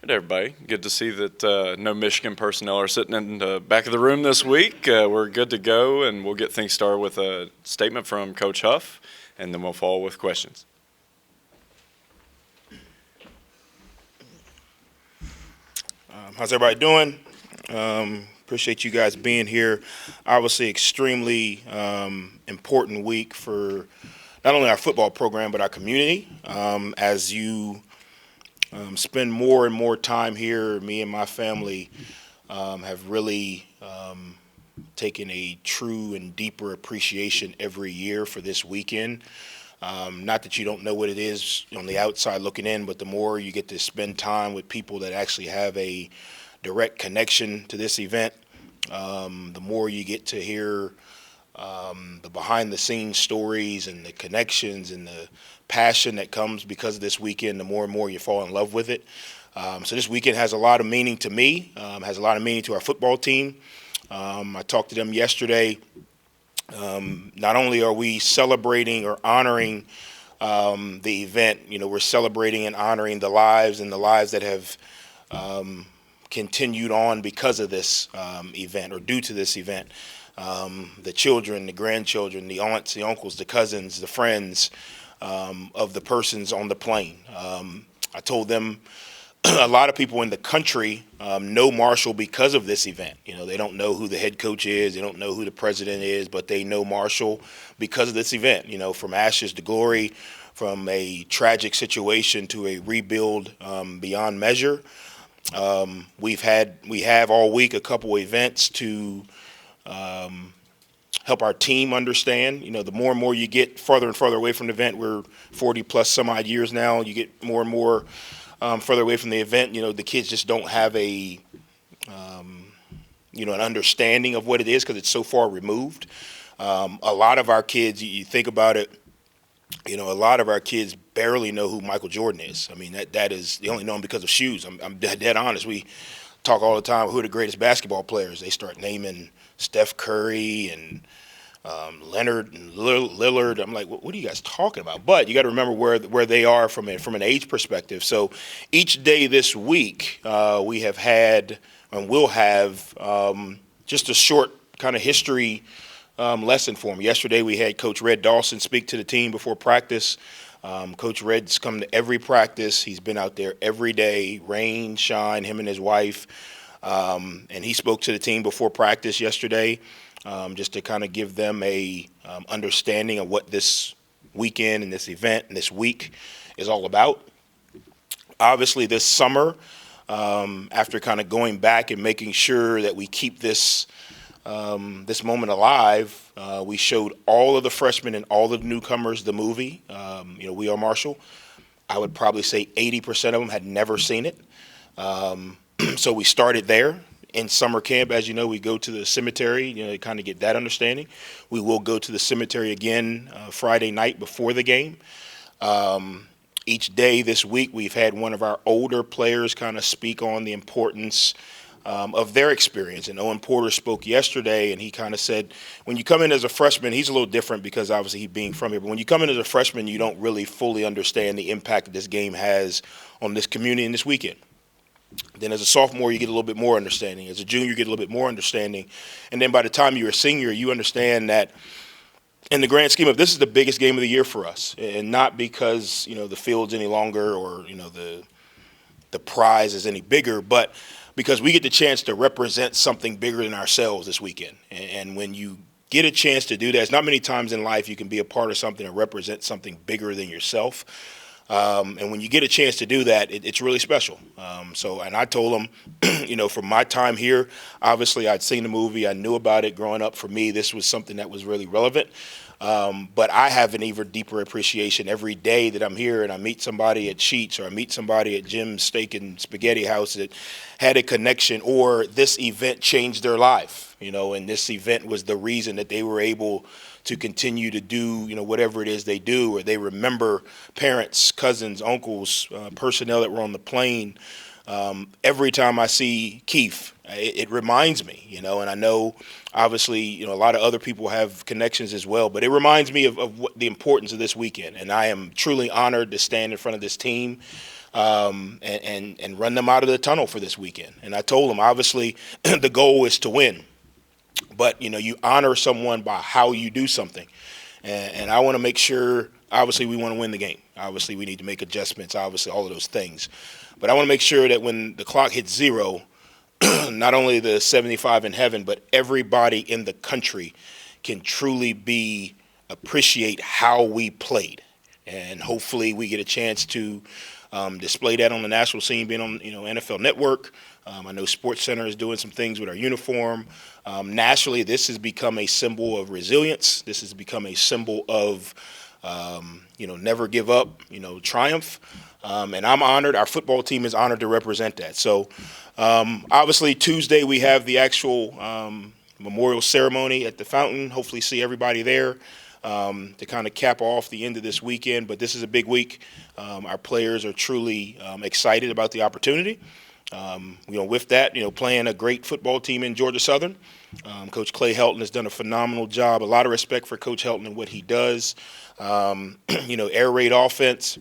Good, everybody. Good to see that no Michigan personnel are sitting in the back of the room this week. We're good to go, and we'll get things started with a statement from Coach Huff, and then we'll follow with questions. How's everybody doing? Appreciate you guys being here. Obviously, extremely important week for not only our football program but our community. As you spend more and more time here, me and my family have really taken a true and deeper appreciation every year for this weekend. Not that you don't know what it is on the outside looking in, but the more you get to spend time with people that actually have a direct connection to this event, the more you get to hear the behind the scenes stories and the connections and the passion that comes because of this weekend, the more and more you fall in love with it. So this weekend has a lot of meaning to me, has a lot of meaning to our football team. I talked to them yesterday. Not only are we celebrating or honoring the event, we're celebrating and honoring the lives that have continued on because of this event or due to this event. The children, the grandchildren, the aunts, the uncles, the cousins, the friends of the persons on the plane. I told them a lot of people in the country know Marshall because of this event. They don't know who the head coach is, they don't know who the president is, but they know Marshall because of this event. From ashes to glory, from a tragic situation to a rebuild beyond measure. We have all week a couple events to help our team understand. The more and more you get farther and farther away from the event, we're 40 plus some odd years now. You get more and more further away from the event. The kids just don't have an understanding of what it is because it's so far removed. A lot of our kids, you think about it, a lot of our kids barely know who Michael Jordan is. I mean, that is, they only know him because of shoes. I'm dead honest. We talk all the time, who are the greatest basketball players? They start naming Steph Curry and Leonard and Lillard. I'm like, what are you guys talking about? But you got to remember where they are from an age perspective. So each day this week, we have had and will have just a short kind of history lesson for them. Yesterday we had Coach Red Dawson speak to the team before practice. Coach Red's come to every practice. He's been out there every day, rain, shine, him and his wife. And he spoke to the team before practice yesterday. Just to kind of give them a understanding of what this weekend and this event and this week is all about. Obviously, this summer, after kind of going back and making sure that we keep this moment alive, we showed all of the freshmen and all of the newcomers the movie. We Are Marshall. I would probably say 80% of them had never seen it. So we started there. In summer camp, as you know, we go to the cemetery, to kind of get that understanding. We will go to the cemetery again Friday night before the game. Each day this week, we've had one of our older players kind of speak on the importance of their experience. And Owen Porter spoke yesterday, and he kind of said, when you come in as a freshman, he's a little different because obviously he being from here, but when you come in as a freshman, you don't really fully understand the impact that this game has on this community and this weekend. Then as a sophomore, you get a little bit more understanding. As a junior, you get a little bit more understanding. And then by the time you're a senior, you understand that in the grand scheme of this is the biggest game of the year for us. And not because, the field's any longer or, the prize is any bigger, but because we get the chance to represent something bigger than ourselves this weekend. And when you get a chance to do that, it's not many times in life you can be a part of something and represent something bigger than yourself. And when you get a chance to do that, it's really special. And I told them, from my time here, obviously I'd seen the movie, I knew about it growing up. For me, this was something that was really relevant. But I have an even deeper appreciation every day that I'm here and I meet somebody at Sheets or I meet somebody at Jim's Steak and Spaghetti House that had a connection or this event changed their life, and this event was the reason that they were able to continue to do, whatever it is they do, or they remember parents, cousins, uncles, personnel that were on the plane. Every time I see Keith, it reminds me, and I know obviously, a lot of other people have connections as well, but it reminds me of what the importance of this weekend. And I am truly honored to stand in front of this team. and run them out of the tunnel for this weekend. And I told them, obviously, the goal is to win. But, you honor someone by how you do something. And I want to make sure, obviously, we want to win the game. Obviously, we need to make adjustments, obviously, all of those things. But I want to make sure that when the clock hits zero, not only the 75 in heaven, but everybody in the country can truly appreciate how we played. And hopefully we get a chance to display that on the national scene, being on NFL Network. I know SportsCenter is doing some things with our uniform. Nationally, this has become a symbol of resilience. This has become a symbol of never give up, triumph. And I'm honored. Our football team is honored to represent that. So obviously Tuesday we have the actual memorial ceremony at the fountain. Hopefully see everybody there to kind of cap off the end of this weekend. But this is a big week. Our players are truly excited about the opportunity. With that, playing a great football team in Georgia Southern. Coach Clay Helton has done a phenomenal job. A lot of respect for Coach Helton and what he does. Air raid offense,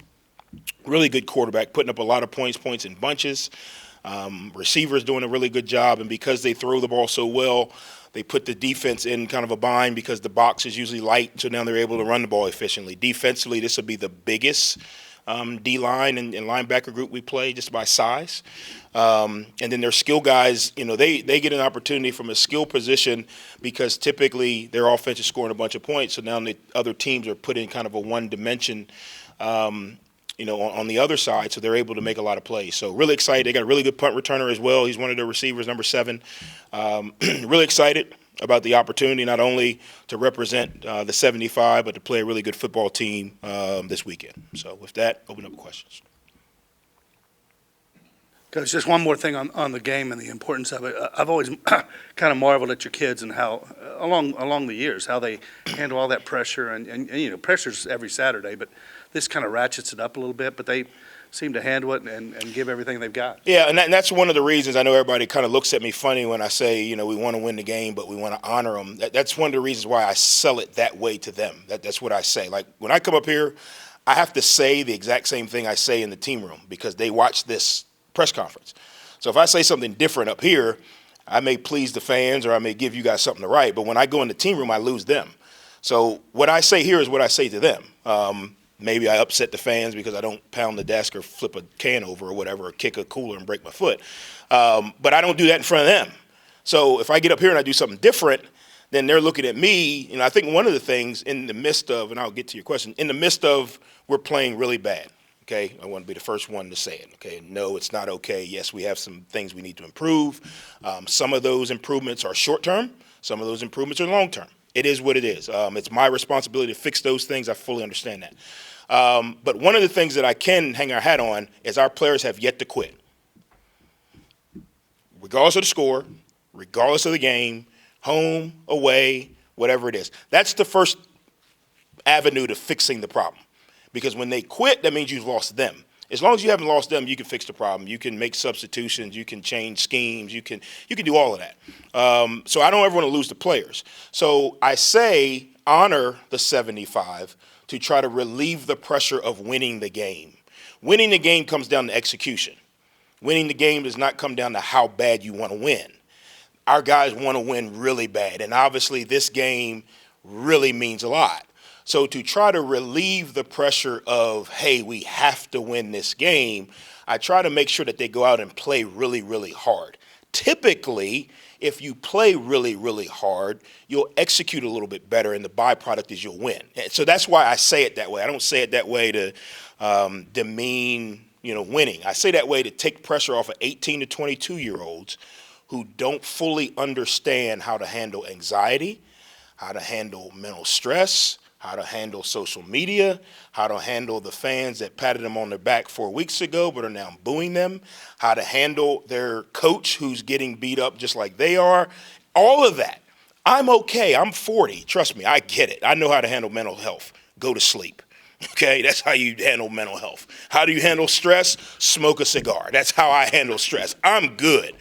really good quarterback, putting up a lot of points in bunches. Receivers doing a really good job, and because they throw the ball so well, they put the defense in kind of a bind because the box is usually light, so now they're able to run the ball efficiently. Defensively, this will be the biggest D-line and linebacker group we play just by size. And then their skill guys, they get an opportunity from a skill position because typically their offense is scoring a bunch of points, so now the other teams are put in kind of a one dimension on the other side, so they're able to make a lot of plays. So really excited. They got a really good punt returner as well. He's one of their receivers, number 7. Really excited about the opportunity not only to represent the 75, but to play a really good football team this weekend. So with that, open up questions. Coach, just one more thing on the game and the importance of it. I've always kind of marveled at your kids and how, along the years, how they handle all that pressure. And pressure's every Saturday, but this kind of ratchets it up a little bit. But they seem to handle it and give everything they've got. Yeah, and that's one of the reasons I know everybody kind of looks at me funny when I say, we want to win the game, but we want to honor them. That's one of the reasons why I sell it that way to them. That's what I say. Like, when I come up here, I have to say the exact same thing I say in the team room because they watch this press conference. So if I say something different up here, I may please the fans or I may give you guys something to write, but when I go in the team room, I lose them. So what I say here is what I say to them. Maybe I upset the fans because I don't pound the desk or flip a can over or whatever, or kick a cooler and break my foot. But I don't do that in front of them. So if I get up here and I do something different, then they're looking at me. I think one of the things in the midst of, and I'll get to your question, in the midst of we're playing really bad. Okay, I want to be the first one to say it. Okay, no, it's not okay. Yes, we have some things we need to improve. Some of those improvements are short term. Some of those improvements are long term. It is what it is. It's my responsibility to fix those things. I fully understand that. But one of the things that I can hang our hat on is our players have yet to quit. Regardless of the score, regardless of the game, home, away, whatever it is. That's the first avenue to fixing the problem. Because when they quit, that means you've lost them. As long as you haven't lost them, you can fix the problem. You can make substitutions. You can change schemes. You can do all of that. So I don't ever want to lose the players. So I say honor the 75 to try to relieve the pressure of winning the game. Winning the game comes down to execution. Winning the game does not come down to how bad you want to win. Our guys want to win really bad, and obviously this game really means a lot. So to try to relieve the pressure of, hey, we have to win this game, I try to make sure that they go out and play really, really hard. Typically, if you play really, really hard, you'll execute a little bit better, and the byproduct is you'll win. And so that's why I say it that way. I don't say it that way to demean, winning. I say that way to take pressure off of 18 to 22-year-olds who don't fully understand how to handle anxiety, how to handle mental stress, how to handle social media, how to handle the fans that patted them on their back 4 weeks ago but are now booing them, how to handle their coach who's getting beat up just like they are, all of that. I'm okay. I'm 40. Trust me, I get it. I know how to handle mental health. Go to sleep. Okay, that's how you handle mental health. How do you handle stress? Smoke a cigar. That's how I handle stress. I'm good.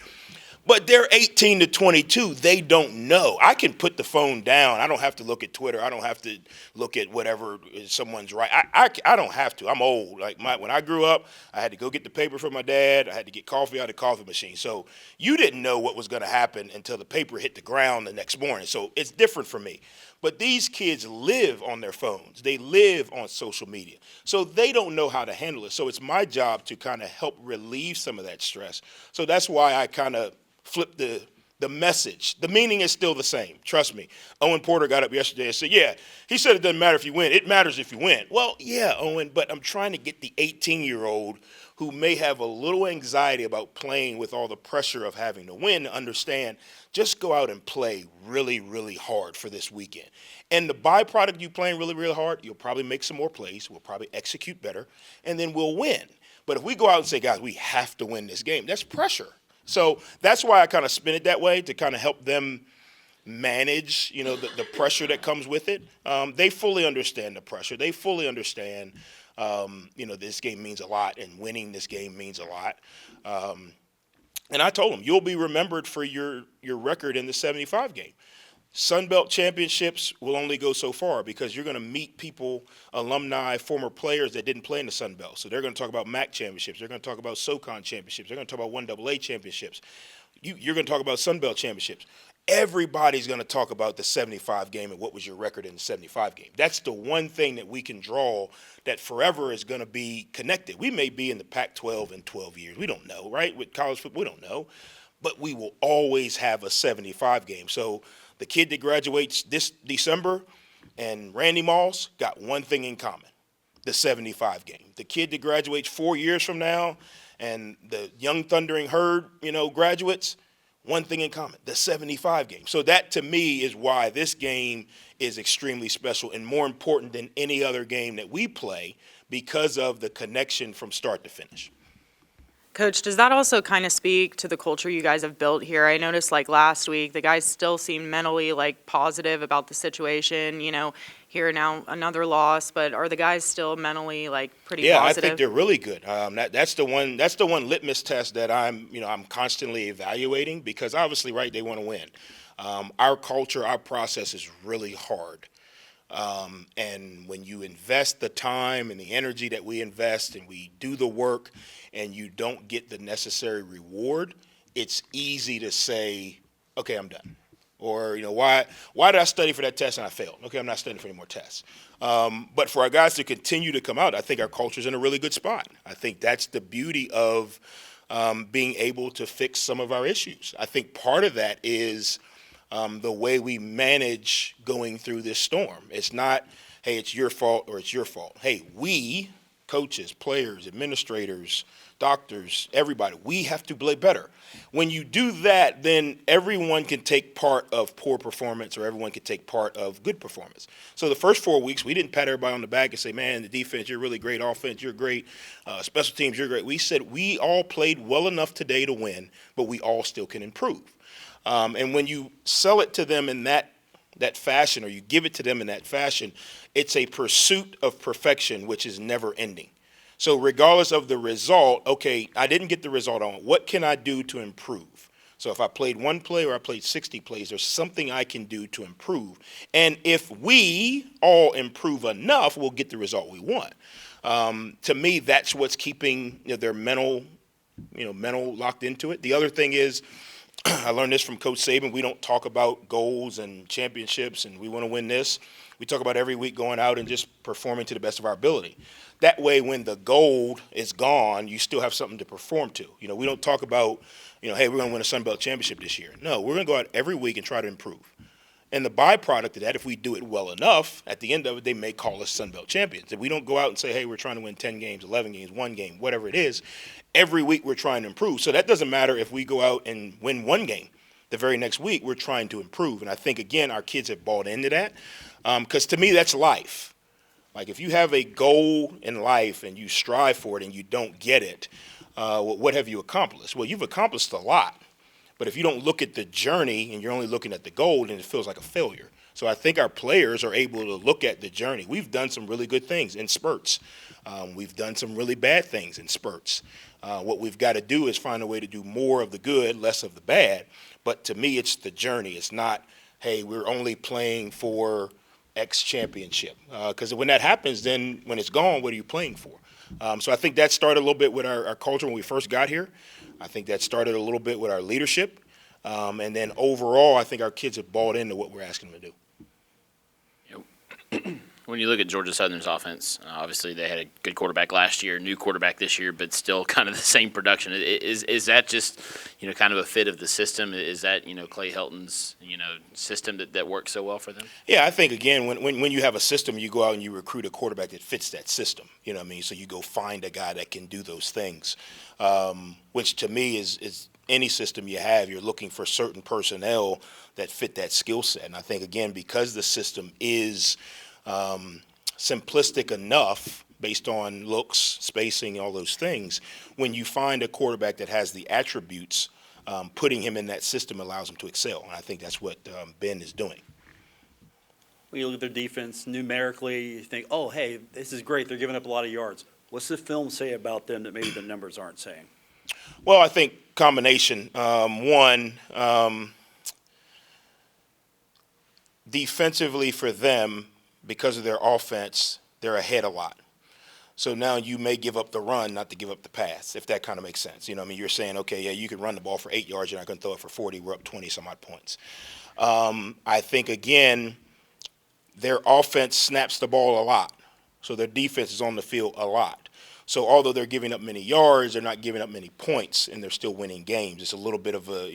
But they're 18 to 22. They don't know. I can put the phone down. I don't have to look at Twitter. I don't have to look at whatever someone's right. I don't have to. I'm old. Like when I grew up, I had to go get the paper from my dad. I had to get coffee out of the coffee machine. So you didn't know what was going to happen until the paper hit the ground the next morning. So it's different for me. But these kids live on their phones. They live on social media. So they don't know how to handle it. So it's my job to kind of help relieve some of that stress. So that's why I kind of flip the message. The meaning is still the same. Trust me. Owen Porter got up yesterday and said, yeah, he said it doesn't matter if you win. It matters if you win. Well, yeah, Owen, but I'm trying to get the 18-year-old who may have a little anxiety about playing with all the pressure of having to win to understand, just go out and play really, really hard for this weekend. And the byproduct you playing really, really hard, you'll probably make some more plays. We'll probably execute better, and then we'll win. But if we go out and say, guys, we have to win this game, that's pressure. So that's why I kind of spin it that way, to kind of help them manage, the pressure that comes with it. They fully understand the pressure. They fully understand, this game means a lot, and winning this game means a lot. And I told them, you'll be remembered for your record in the 75 game. Sun Belt championships will only go so far because you're going to meet people, alumni, former players that didn't play in the Sun Belt. So they're going to talk about MAC championships. They're going to talk about SoCon championships. They're going to talk about 1AA championships. You're going to talk about Sun Belt championships. Everybody's going to talk about the 75 game and what was your record in the 75 game. That's the one thing that we can draw that forever is going to be connected. We may be in the Pac-12 in 12 years. We don't know, right? With college football, we don't know. But we will always have a 75 game. So the kid that graduates this December and Randy Moss got one thing in common, the 75 game. The kid that graduates 4 years from now and the young Thundering Herd, graduates, one thing in common, the 75 game. So that, to me, is why this game is extremely special and more important than any other game that we play because of the connection from start to finish. Coach, does that also kind of speak to the culture you guys have built here? I noticed last week, the guys still seem mentally positive about the situation, here now another loss, but are the guys still mentally pretty positive? Yeah, I think they're really good. That's the one litmus test that I'm constantly evaluating because obviously, right, they want to win. Our culture, our process is really hard. And when you invest the time and the energy that we invest and we do the work and you don't get the necessary reward, it's easy to say, okay, I'm done. Or, why did I study for that test and I failed? Okay, I'm not studying for any more tests. But for our guys to continue to come out, I think our culture's in a really good spot. I think that's the beauty of being able to fix some of our issues. I think part of that is the way we manage going through this storm. It's not, hey, it's your fault or it's your fault. Hey, we, coaches, players, administrators, doctors, everybody, we have to play better. When you do that, then everyone can take part of poor performance or everyone can take part of good performance. So the first 4 weeks, we didn't pat everybody on the back and say, man, the defense, you're really great. Offense, you're great. Special teams, you're great. We said we all played well enough today to win, but we all still can improve. And when you sell it to them in that fashion or you give it to them in that fashion, it's a pursuit of perfection, which is never ending. So regardless of the result, okay, I didn't get the result on. What can I do to improve? So if I played one play or I played 60 plays, there's something I can do to improve. And if we all improve enough, we'll get the result we want. To me, that's what's keeping their mental locked into it. The other thing is, I learned this from Coach Saban. We don't talk about goals and championships and we want to win this. We talk about every week going out and just performing to the best of our ability. That way, when the gold is gone, you still have something to perform to. We don't talk about, hey, we're going to win a Sun Belt championship this year. No, we're going to go out every week and try to improve. And the byproduct of that, if we do it well enough, at the end of it, they may call us Sun Belt champions. If we don't go out and say, hey, we're trying to win 10 games, 11 games, 1 game, whatever it is, every week we're trying to improve. So that doesn't matter if we go out and win 1 game. The very next week, we're trying to improve. And I think, again, our kids have bought into that because to me, that's life. Like if you have a goal in life and you strive for it and you don't get it, what have you accomplished? Well, you've accomplished a lot. But if you don't look at the journey and you're only looking at the goal, then it feels like a failure. So I think our players are able to look at the journey. We've done some really good things in spurts. We've done some really bad things in spurts. What we've got to do is find a way to do more of the good, less of the bad. But to me, it's the journey. It's not, hey, we're only playing for X championship. Because when that happens, then when it's gone, what are you playing for? So I think that started a little bit with our culture when we first got here. I think that started a little bit with our leadership. And then overall, I think our kids have bought into what we're asking them to do. When you look at Georgia Southern's offense, obviously they had a good quarterback last year, new quarterback this year, but still kind of the same production. Is that just, kind of a fit of the system? Is that, Clay Helton's, system that works so well for them? Yeah, I think, again, when you have a system, you go out and you recruit a quarterback that fits that system. You know what I mean? So you go find a guy that can do those things, which to me is any system you have, you're looking for certain personnel that fit that skill set. And I think, again, because the system is simplistic enough based on looks, spacing, all those things, when you find a quarterback that has the attributes, putting him in that system allows him to excel. And I think that's what Ben is doing. When you look at their defense numerically, you think, oh, hey, this is great. They're giving up a lot of yards. What's the film say about them that maybe the numbers aren't saying? Well, I think combination. Defensively for them, because of their offense, they're ahead a lot. So now you may give up the run, not to give up the pass, if that kind of makes sense. You're saying, okay, yeah, you can run the ball for 8 yards, you're not going to throw it for 40, we're up 20-some-odd points. I think, again, their offense snaps the ball a lot, so their defense is on the field a lot. So although they're giving up many yards, they're not giving up many points, and they're still winning games. It's a little bit of a,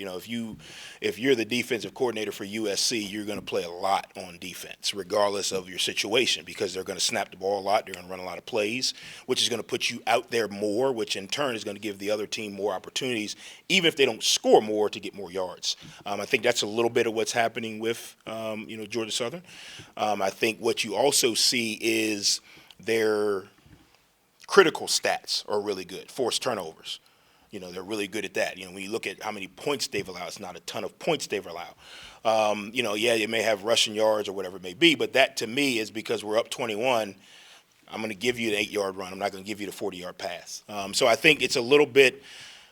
if you're the defensive coordinator for USC, you're going to play a lot on defense, regardless of your situation, because they're going to snap the ball a lot, they're going to run a lot of plays, which is going to put you out there more, which in turn is going to give the other team more opportunities, even if they don't score more, to get more yards. I think that's a little bit of what's happening with, Georgia Southern. I think what you also see is their critical stats are really good. Forced turnovers, they're really good at that. When you look at how many points they've allowed, it's not a ton of points they've allowed. Yeah, you may have rushing yards or whatever it may be, but that to me is because we're up 21. I'm going to give you an 8-yard run. I'm not going to give you the 40-yard pass. So I think it's a little bit,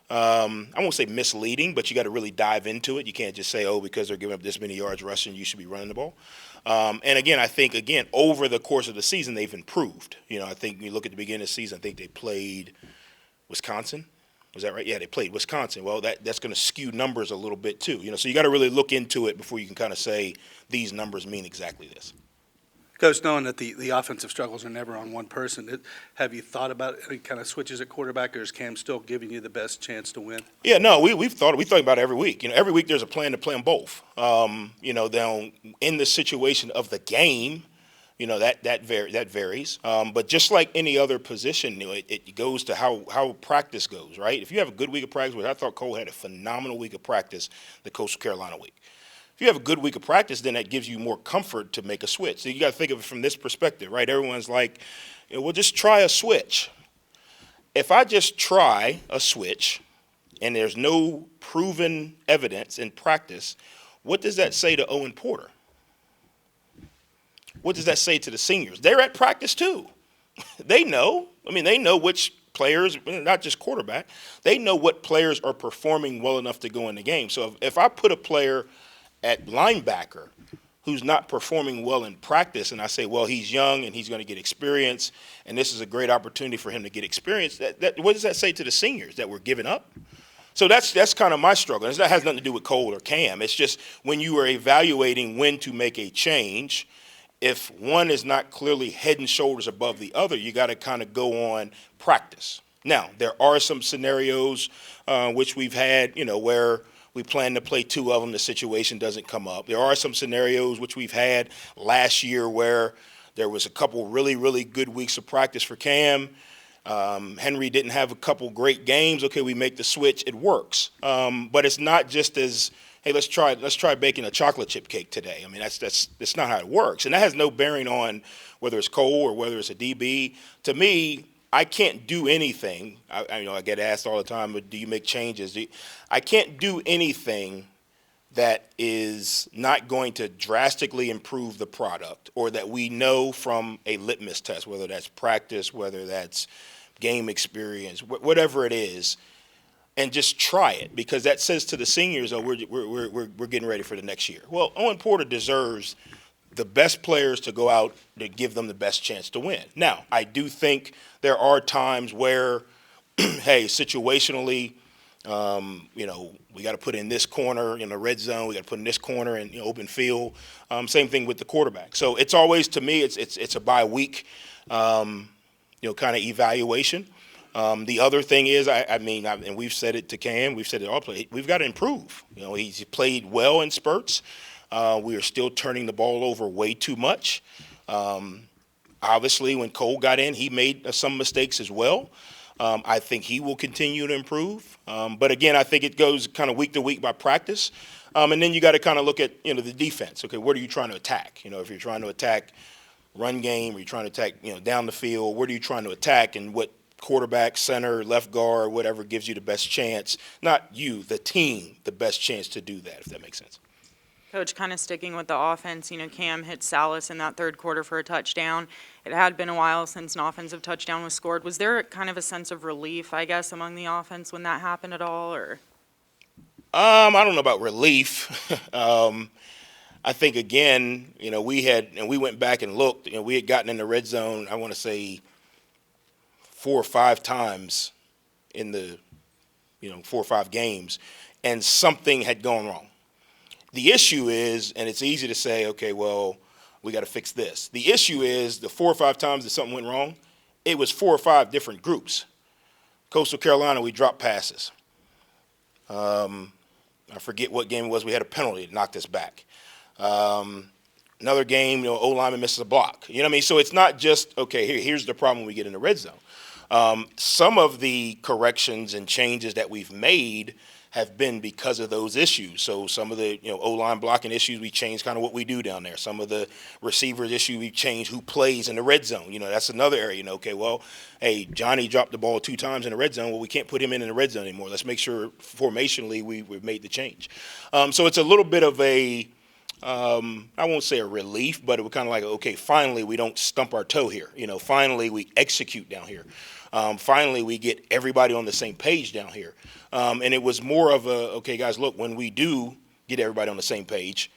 I won't say misleading, but you got to really dive into it. You can't just say, because they're giving up this many yards rushing, you should be running the ball. And again, I think, over the course of the season, they've improved. I think when you look at the beginning of the season, I think they played Wisconsin. Was that right? Yeah, they played Wisconsin. Well, that's going to skew numbers a little bit too. So you got to really look into it before you can kind of say these numbers mean exactly this. Coach, knowing that the offensive struggles are never on one person, have you thought about any kind of switches at quarterback, or is Cam still giving you the best chance to win? Yeah, no, we thought about it every week. Every week there's a plan to play them both. Then in the situation of the game, that varies. But just like any other position, it goes to how practice goes, right? If you have a good week of practice, which I thought Cole had a phenomenal week of practice, the Coastal Carolina week. If you have a good week of practice, then that gives you more comfort to make a switch. So you got to think of it from this perspective, right? Everyone's like, we'll just try a switch. If I just try a switch and there's no proven evidence in practice, what does that say to Owen Porter? What does that say to the seniors? They're at practice too. They know. They know which players, not just quarterback, they know what players are performing well enough to go in the game. So if I put a player at linebacker who's not performing well in practice, and I say, well, he's young and he's going to get experience, and this is a great opportunity for him to get experience, what does that say to the seniors, that we're giving up? So that's kind of my struggle. That has nothing to do with Cole or Cam. It's just when you are evaluating when to make a change, if one is not clearly head and shoulders above the other, you got to kind of go on practice. Now, there are some scenarios which we've had, where we plan to play two of them, the situation doesn't come up. There are some scenarios which we've had last year where there was a couple really, really good weeks of practice for Cam. Henry didn't have a couple great games. Okay, we make the switch. It works. But it's not just as, hey, let's try baking a chocolate chip cake today. That's not how it works. And that has no bearing on whether it's Cole or whether it's a DB. To me, I can't do anything. I get asked all the time, but do you make changes? I can't do anything that is not going to drastically improve the product, or that we know from a litmus test, whether that's practice, whether that's game experience, whatever it is, and just try it, because that says to the seniors, oh, we're getting ready for the next year. Well, Owen Porter deserves the best players to go out to give them the best chance to win. Now, I do think there are times where, hey, situationally, we got to put in this corner in the red zone. We got to put in this corner in open field. Same thing with the quarterback. So it's always, to me, it's a bye-week, kind of evaluation. The other thing is, and we've said it to Cam, we've said it all play. We've got to improve. He's played well in spurts. We are still turning the ball over way too much. Obviously, when Cole got in, he made some mistakes as well. I think he will continue to improve. But again, I think it goes kind of week to week by practice. And then you got to kind of look at, the defense. Okay, what are you trying to attack? If you're trying to attack run game, or you're trying to attack, down the field, what are you trying to attack, and what quarterback, center, left guard, whatever gives you the best chance, not you, the team, the best chance to do that, if that makes sense. Coach, kind of sticking with the offense, Cam hit Salas in that third quarter for a touchdown. It had been a while since an offensive touchdown was scored. Was there kind of a sense of relief, I guess, among the offense when that happened at all, or? I don't know about relief. I think, again, we went back and looked, we had gotten in the red zone, I want to say 4 or 5 times in the, 4 or 5 games, and something had gone wrong. The issue is, and it's easy to say, okay, well, we got to fix this. The issue is the 4 or 5 times that something went wrong, it was 4 or 5 different groups. Coastal Carolina, we dropped passes. I forget what game it was. We had a penalty that knocked us back. Another game, O-lineman misses a block. You know what I mean? So it's not just, okay, here's the problem when we get in the red zone. Some of the corrections and changes that we've made have been because of those issues. So some of the O-line blocking issues, we changed kind of what we do down there. Some of the receivers issue, we changed who plays in the red zone. That's another area. Okay, well, hey, Johnny dropped the ball 2 times in the red zone. Well, we can't put him in the red zone anymore. Let's make sure formationally we've made the change. So it's a little bit of a, I won't say a relief, but it was kind of like, okay, finally we don't stump our toe here. Finally we execute down here. Finally we get everybody on the same page down here. And it was more of a, okay, guys, look, when we do get everybody on the same page,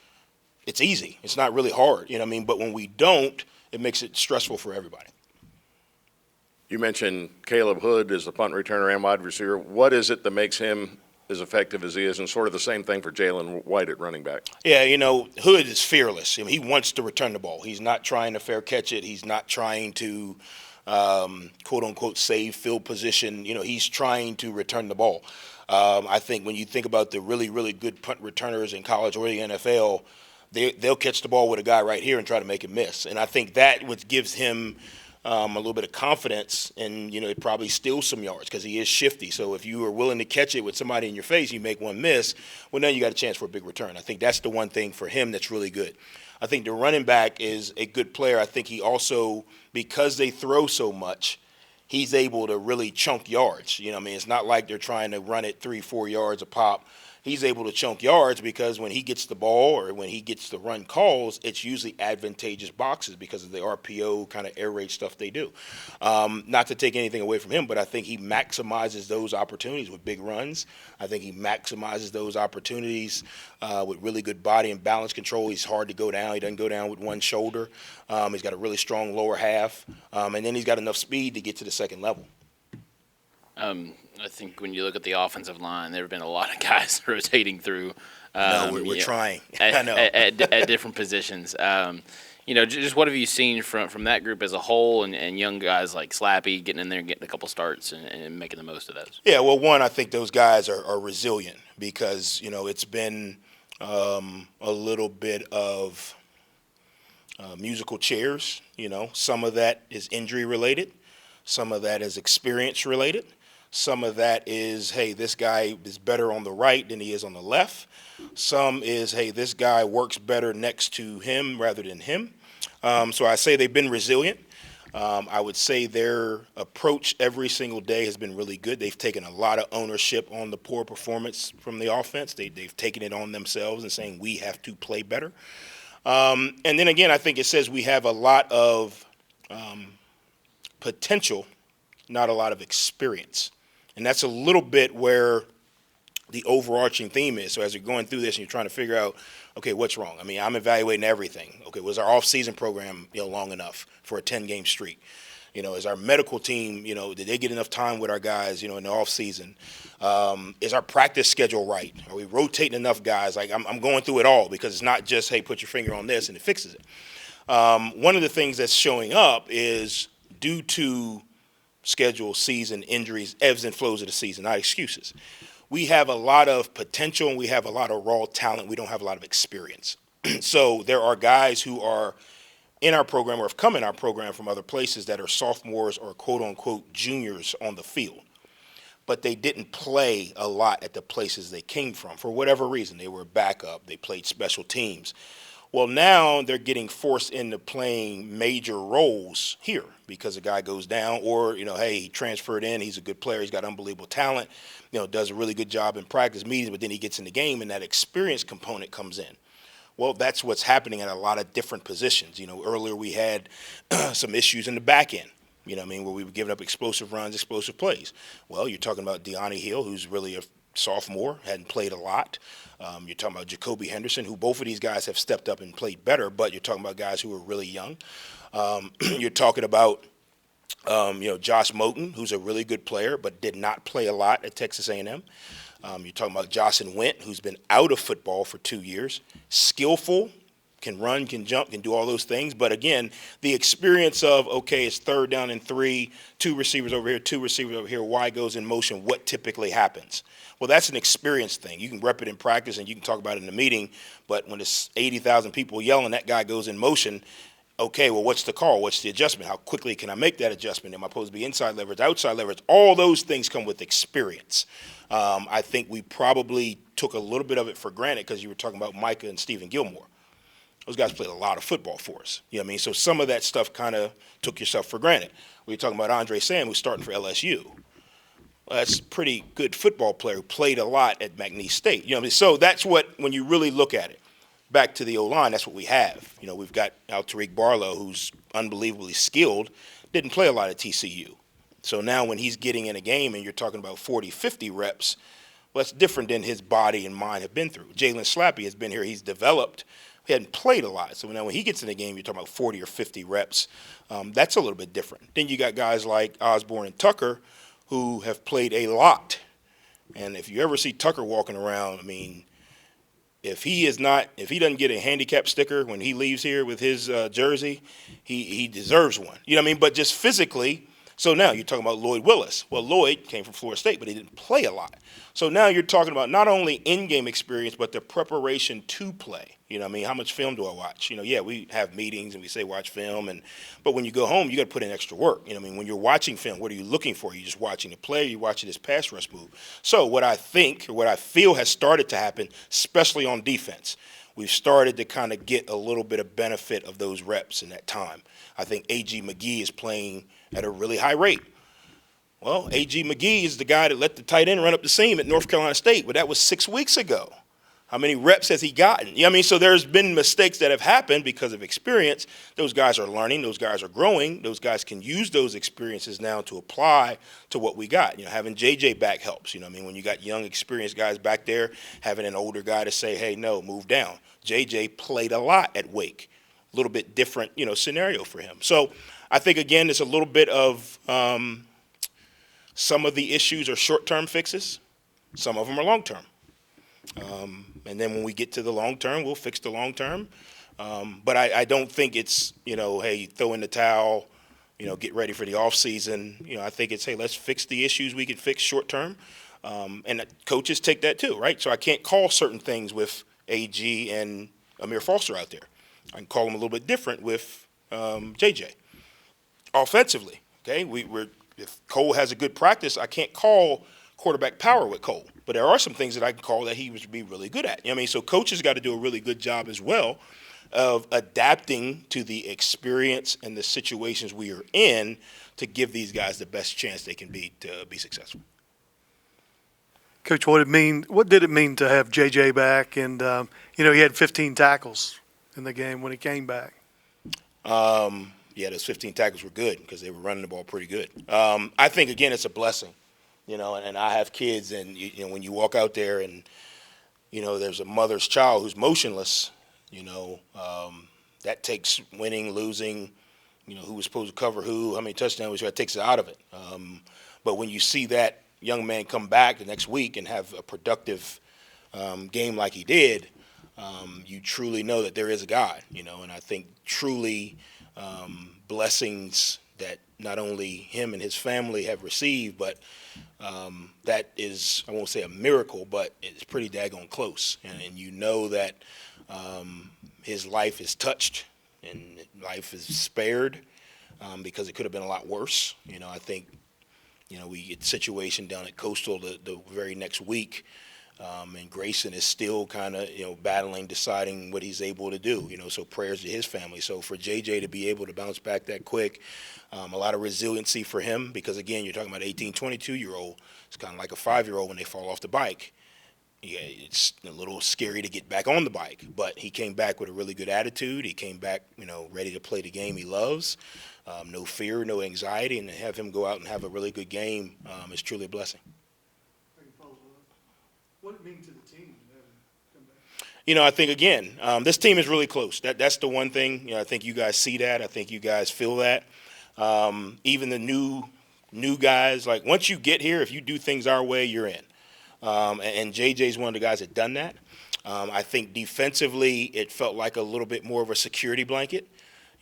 it's easy. It's not really hard, But when we don't, it makes it stressful for everybody. You mentioned Caleb Hood as the punt returner and wide receiver. What is it that makes him as effective as he is, and sort of the same thing for Jalen White at running back? Yeah, Hood is fearless. He wants to return the ball. He's not trying to fair catch it. He's not trying to, quote-unquote, save field position. He's trying to return the ball. I think when you think about the really, really good punt returners in college or the NFL, they'll catch the ball with a guy right here and try to make him miss. And I think that what gives him a little bit of confidence, and it probably steals some yards because he is shifty. So if you are willing to catch it with somebody in your face, you make one miss, well, now you got a chance for a big return. I think that's the one thing for him that's really good. I think the running back is a good player. I think he also, because they throw so much, he's able to really chunk yards. It's not like they're trying to run it 3-4 yards a pop. He's able to chunk yards because when he gets the ball or when he gets the run calls, it's usually advantageous boxes because of the RPO kind of air raid stuff they do. Not to take anything away from him, but I think he maximizes those opportunities with big runs. I think he maximizes those opportunities with really good body and balance control. He's hard to go down. He doesn't go down with one shoulder. He's got a really strong lower half. And then he's got enough speed to get to the second level. I think when you look at the offensive line, there have been a lot of guys rotating through. No, we're trying. I know. At different positions. Just what have you seen from that group as a whole, and young guys like Slappy getting in there and getting a couple starts and making the most of those? Yeah, well, one, I think those guys are resilient because, it's been a little bit of musical chairs. Some of that is injury related. Some of that is experience related. Some of that is, hey, this guy is better on the right than he is on the left. Some is, hey, this guy works better next to him rather than him. So I say they've been resilient. I would say their approach every single day has been really good. They've taken a lot of ownership on the poor performance from the offense. They've taken it on themselves and saying we have to play better. And then again, I think it says we have a lot of potential, not a lot of experience. And that's a little bit where the overarching theme is. So as you're going through this and you're trying to figure out, okay, what's wrong? I mean, I'm evaluating everything. Okay, was our off-season program, long enough for a 10-game streak? Is our medical team, did they get enough time with our guys, in the off-season? Is our practice schedule right? Are we rotating enough guys? Like, I'm going through it all because it's not just, hey, put your finger on this and it fixes it. One of the things that's showing up is due to schedule, season, injuries, ebbs and flows of the season, not excuses. We have a lot of potential and we have a lot of raw talent. We don't have a lot of experience. So there are guys who are in our program or have come in our program from other places that are sophomores or quote-unquote juniors on the field. But they didn't play a lot at the places they came from for whatever reason. They were backup. They played special teams. Well, now they're getting forced into playing major roles here because a guy goes down or, hey, he transferred in. He's a good player. He's got unbelievable talent, does a really good job in practice meetings, but then he gets in the game and that experience component comes in. Well, that's what's happening at a lot of different positions. Earlier we had some issues in the back end, where we were giving up explosive runs, explosive plays. Well, you're talking about Deani Hill, who's really a sophomore, hadn't played a lot. You're talking about Jacoby Henderson, who both of these guys have stepped up and played better, but you're talking about guys who are really young. You're talking about, Josh Moten, who's a really good player, but did not play a lot at Texas A&M. You're talking about Jocelyn Went, who's been out of football for 2 years. Skillful, can run, can jump, can do all those things. But again, the experience of, okay, it's 3rd down and 3, 2 receivers over here, 2 receivers over here, Y goes in motion, what typically happens? Well, that's an experience thing. You can rep it in practice and you can talk about it in a meeting, but when it's 80,000 people yelling, that guy goes in motion, okay, well, what's the call? What's the adjustment? How quickly can I make that adjustment? Am I supposed to be inside leverage, outside leverage? All those things come with experience. I think we probably took a little bit of it for granted because you were talking about Micah and Stephen Gilmore. Those guys played a lot of football for us. So some of that stuff kind of took yourself for granted. We were talking about Andre Sam, who's starting for LSU. Well, that's a pretty good football player who played a lot at McNeese State. So that's what, when you really look at it, back to the O-line, that's what we have. We've got Tariq Barlow, who's unbelievably skilled, didn't play a lot at TCU. So now when he's getting in a game and you're talking about 40, 50 reps, well, that's different than his body and mind have been through. Jalen Slappy has been here. He's developed. He hadn't played a lot. So now when he gets in the game, you're talking about 40 or 50 reps. That's a little bit different. Then you got guys like Osborne and Tucker who have played a lot. And if you ever see Tucker walking around, if he doesn't get a handicap sticker when he leaves here with his jersey, he deserves one. But just physically. So now you're talking about Lloyd Willis. Well, Lloyd came from Florida State, but he didn't play a lot. So now you're talking about not only in-game experience, but the preparation to play. How much film do I watch? We have meetings and we say watch film, but when you go home, you got to put in extra work. When you're watching film, what are you looking for? Are you just watching the play? Or are you watching his pass rush move? So what I feel has started to happen, especially on defense, we've started to kind of get a little bit of benefit of those reps in that time. I think A.G. McGee is playing at a really high rate. Well, A.G. McGee is the guy that let the tight end run up the seam at North Carolina State, but that was 6 weeks ago. How many reps has he gotten? So there's been mistakes that have happened because of experience. Those guys are learning. Those guys are growing. Those guys can use those experiences now to apply to what we got. Having J.J. back helps. When you got young, experienced guys back there, having an older guy to say, hey, no, move down. J.J. played a lot at Wake. A little bit different, scenario for him. So I think, again, it's a little bit of some of the issues are short-term fixes. Some of them are long-term. And then when we get to the long term, we'll fix the long term. But I don't think it's, hey, throw in the towel, get ready for the off season. I think it's, hey, let's fix the issues we can fix short term. And coaches take that too, right? So I can't call certain things with AG and Amir Foster out there. I can call them a little bit different with JJ. Offensively, okay, if Cole has a good practice, I can't call quarterback power with Cole. But there are some things that I can call that he would be really good at. So coaches got to do a really good job as well of adapting to the experience and the situations we are in to give these guys the best chance they can be to be successful. Coach, what did it mean to have JJ back? And, he had 15 tackles in the game when he came back. Yeah, those 15 tackles were good because they were running the ball pretty good. I think, again, it's a blessing, and I have kids, and, when you walk out there and, there's a mother's child who's motionless, that takes winning, losing, who was supposed to cover who, how many touchdowns, that takes it out of it. But when you see that young man come back the next week and have a productive game like he did, you truly know that there is a God, and I think truly blessings that not only him and his family have received, but that is, I won't say a miracle, but it's pretty daggone close. And you know that his life is touched and life is spared because it could have been a lot worse. I think, we get a situation down at Coastal the very next week. And Grayson is still kind of, battling, deciding what he's able to do, so prayers to his family. So for JJ to be able to bounce back that quick, a lot of resiliency for him because, again, you're talking about 18, 22-year-old. It's kind of like a 5-year-old when they fall off the bike. Yeah, it's a little scary to get back on the bike, but he came back with a really good attitude. He came back, ready to play the game he loves. No fear, no anxiety, and to have him go out and have a really good game is truly a blessing. What did it mean to the team to have him come back? I think, again, this team is really close. That's the one thing. I think you guys see that. I think you guys feel that. Even the new guys, like once you get here, if you do things our way, you're in. And JJ's one of the guys that done that. I think defensively, it felt like a little bit more of a security blanket.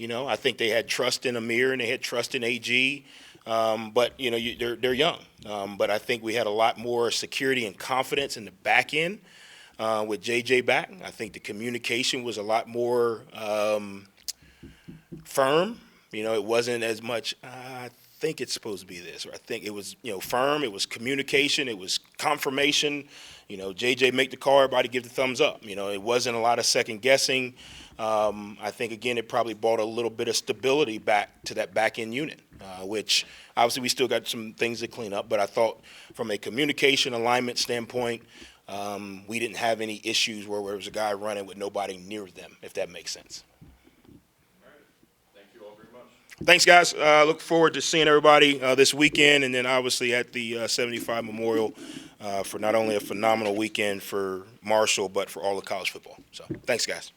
I think they had trust in Amir and they had trust in AG. But they're young. But I think we had a lot more security and confidence in the back end with JJ back. I think the communication was a lot more firm. It wasn't as much. I think it's supposed to be this, or I think it was firm. It was communication. It was confirmation. JJ make the call. Everybody give the thumbs up. It wasn't a lot of second guessing. I think again it probably brought a little bit of stability back to that back end unit. Which obviously we still got some things to clean up, but I thought from a communication alignment standpoint, we didn't have any issues where there was a guy running with nobody near them, if that makes sense. All right. Thank you all very much. Thanks, guys. Look forward to seeing everybody this weekend, and then obviously at the 75 Memorial for not only a phenomenal weekend for Marshall, but for all of college football. So thanks, guys.